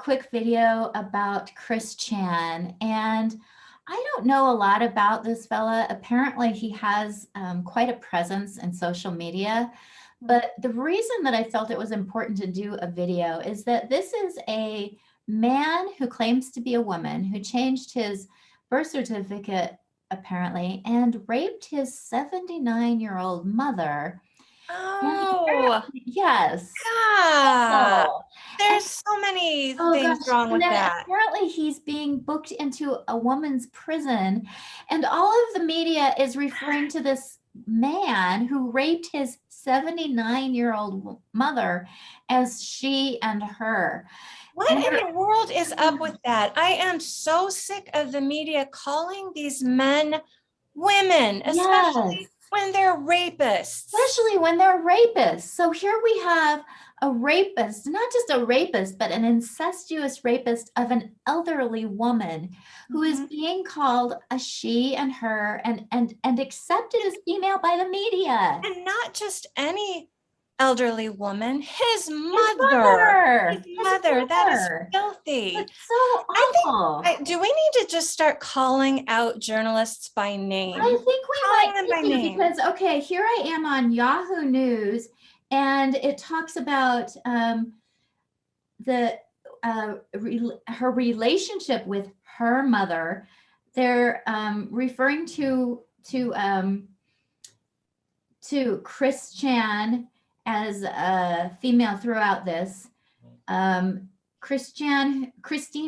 quick video about Chris Chan, and I don't know a lot about this fella. Apparently, he has quite a presence in social media. But the reason that I felt it was important to do a video is that this is a man who claims to be a woman who changed his birth certificate, apparently, and raped his 79-year-old mother. And Oh, yes. yeah. Oh, and There's so many oh things gosh. wrong And with then that. apparently he's being booked into a woman's prison. And all of the media is referring to this man who raped his 79-year-old mother as she and her. What And in the world is up with that? I am so sick of the media calling these men women, yes, especially when they're rapists. especially when they're rapists. So here we have a rapist, not just a rapist, but an incestuous rapist of an elderly woman who is Mhm. being called a she and her and accepted as female by the media. And not just any elderly woman, his His mother. His mother, his mother. That is mother. filthy. It's so awful. Do we need to just start calling out journalists by I name? think we Calling might them by need to name. because, okay, here I am on Yahoo News, and it talks about the her relationship with her mother. They're referring to Chris Chan as a female throughout this. Christine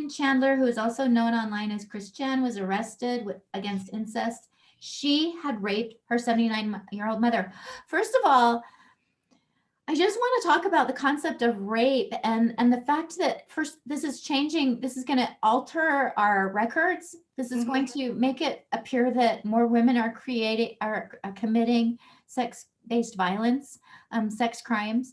Chandler, who is also known online as Chris Chan, was arrested against incest. She had raped her 79-year-old mother. First of all, I just want to talk about the concept of rape and the fact that first this is changing. This is going to alter our records. This is going to make it appear that more women are committing sex-based violence, sex crimes.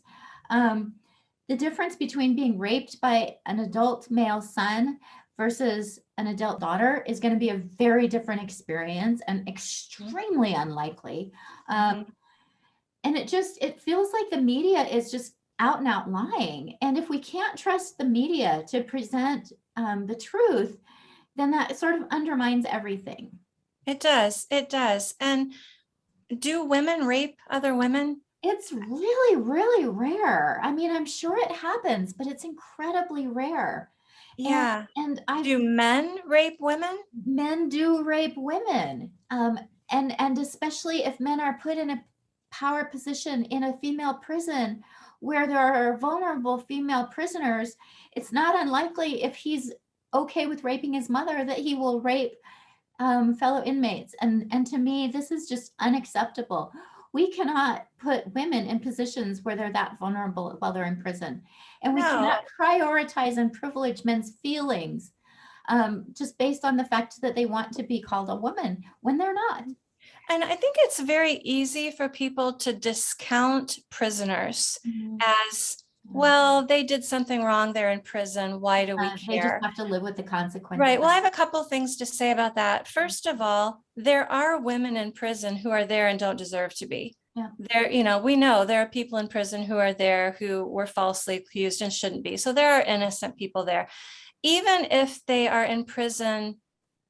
The difference between being raped by an adult male son versus an adult daughter is going to be a very different experience and extremely unlikely. And it feels like the media is just out and out lying. And if we can't trust the media to present the truth, then that sort of undermines everything. It does. It does. And do women rape other women? It's really, really rare. I mean, I'm sure it happens, but it's incredibly rare. And Yeah. and I've Do men rape women? men do rape women. And especially if men are put in a power position in a female prison where there are vulnerable female prisoners, it's not unlikely if he's okay with raping his mother that he will rape fellow inmates. And to me, this is just unacceptable. We cannot put women in positions where they're that vulnerable while they're in prison. And we cannot No. prioritize and privilege men's feelings just based on the fact that they want to be called a woman when they're not. And I think it's very easy for people to discount prisoners as, well, they did something wrong. They're in prison. Why do we They just care? have to live with the consequences. Right. Well, I have a couple of things to say about that. First of all, there are women in prison who are there and don't deserve to be. Yeah. We know there are people in prison who are there who were falsely accused and shouldn't be. So there are innocent people there. Even if they are in prison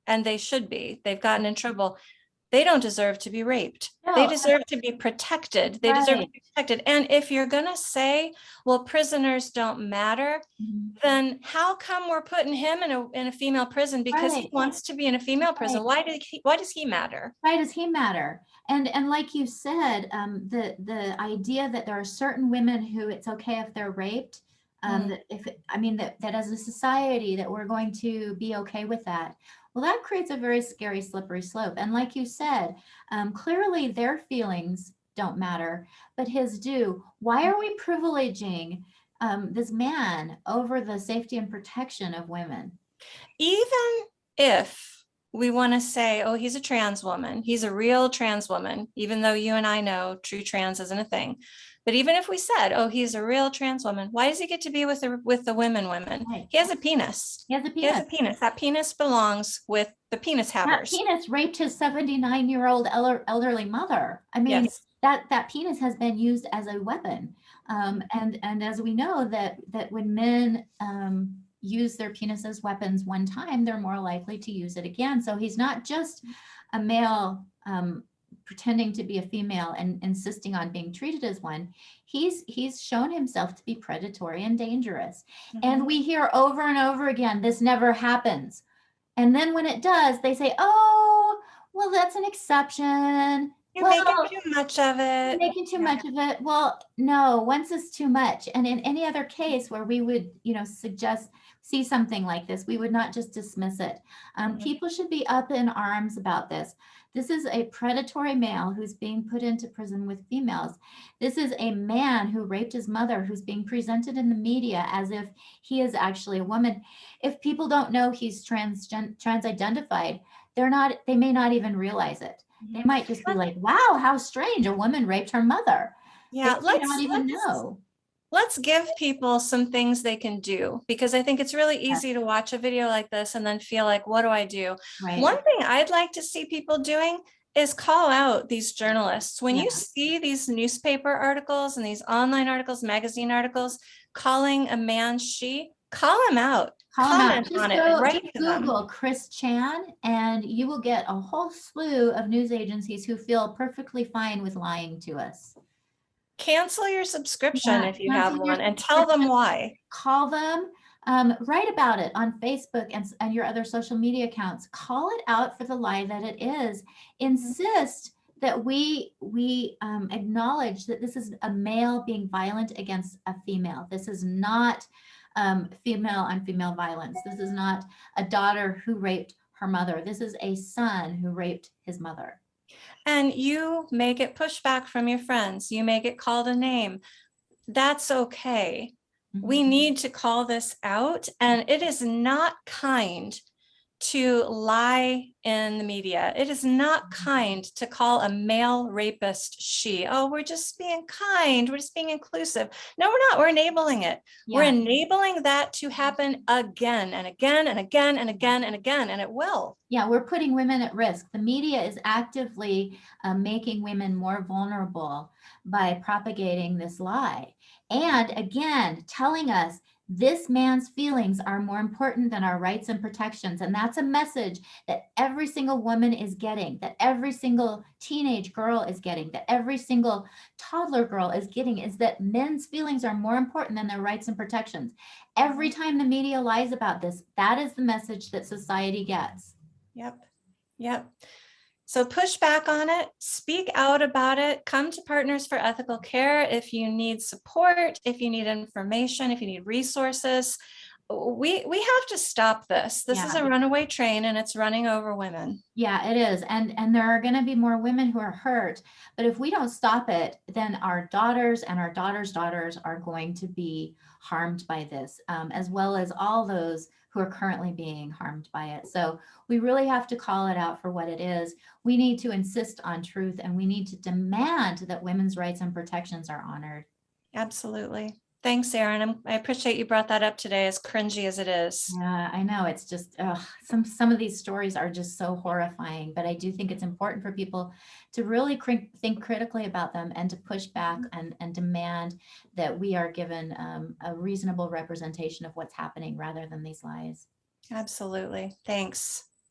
and they should be, they've gotten in trouble, they don't deserve to be raped. They No, deserve to be protected. They deserve to be protected. And if you're going to say, well, prisoners don't matter, then how come we're putting him in a female prison because he wants to be in a female prison? Why does he matter? Why does he matter? And like you said, the idea that there are certain women who it's okay if they're raped, that as a society that we're going to be okay with that. Well, that creates a very scary slippery slope. And like you said, clearly their feelings don't matter, but his do. Why are we privileging this man over the safety and protection of women? Even if we want to say, oh, he's a trans woman, he's a real trans woman, even though you and I know true trans isn't a thing. But even if we said, oh, he's a real trans woman, why does he get to be with the women? Right. He has a penis. He has a penis. He has a penis. That penis belongs with the penis havers. That penis raped his 79-year-old elderly mother. I mean, Yes. that penis has been used as a weapon. And as we know that when men use their penis as weapons one time, they're more likely to use it again. So he's not just a male pretending to be a female and insisting on being treated as one. He's shown himself to be predatory and dangerous. And we hear over and over again, this never happens. And then when it does, they say, oh, well, that's an exception. You're making too much of it. Making too much of it. Well, no, once is too much. And in any other case where we would, see something like this, we would not just dismiss it. People should be up in arms about this. This is a predatory male who's being put into prison with females. This is a man who raped his mother, who's being presented in the media as if he is actually a woman. If people don't know he's trans-identified, they may not even realize it. They might just be like, wow, how strange, a woman raped her mother. Yeah, they don't even know. Let's give people some things they can do, because I think it's really easy to watch a video like this and then feel like, what do I do? Right. One thing I'd like to see people doing is call out these journalists. When you see these newspaper articles and these online articles, magazine articles, calling a man she, call him out. Comment on it. Write to them. Google Chris Chan and you will get a whole slew of news agencies who feel perfectly fine with lying to us. Cancel your subscription if you have one and tell them why. Call them, write about it on Facebook and your other social media accounts. Call it out for the lie that it is. Insist that we acknowledge that this is a male being violent against a female. This is not female on female violence. This is not a daughter who raped her mother. This is a son who raped his mother. And you may get pushback from your friends. You may get called a name. That's okay. We need to call this out. And it is not kind to lie in the media. It is not kind to call a male rapist she. Oh, we're just being kind. We're just being inclusive. No, we're not. We're enabling it. Yeah. We're enabling that to happen again and again and again and again and again, and it will. Yeah, we're putting women at risk. The media is actively making women more vulnerable by propagating this lie. And again, telling us this man's feelings are more important than our rights and protections. And that's a message that every single woman is getting, that every single teenage girl is getting, that every single toddler girl is getting, is that men's feelings are more important than their rights and protections. Every time the media lies about this, that is the message that society gets. Yep. So push back on it, speak out about it, come to Partners for Ethical Care if you need support, if you need information, if you need resources. We have to stop this. This is a runaway train and it's running over women. Yeah, it is. And there are going to be more women who are hurt. But if we don't stop it, then our daughters and our daughters' daughters are going to be harmed by this, as well as all those who are currently being harmed by it. So we really have to call it out for what it is. We need to insist on truth and we need to demand that women's rights and protections are honored. Absolutely. Thanks, Erin. I appreciate you brought that up today, as cringy as it is. Yeah, I know. It's just, some of these stories are just so horrifying, but I do think it's important for people to really think critically about them and to push back and demand that we are given a reasonable representation of what's happening rather than these lies. Absolutely. Thanks.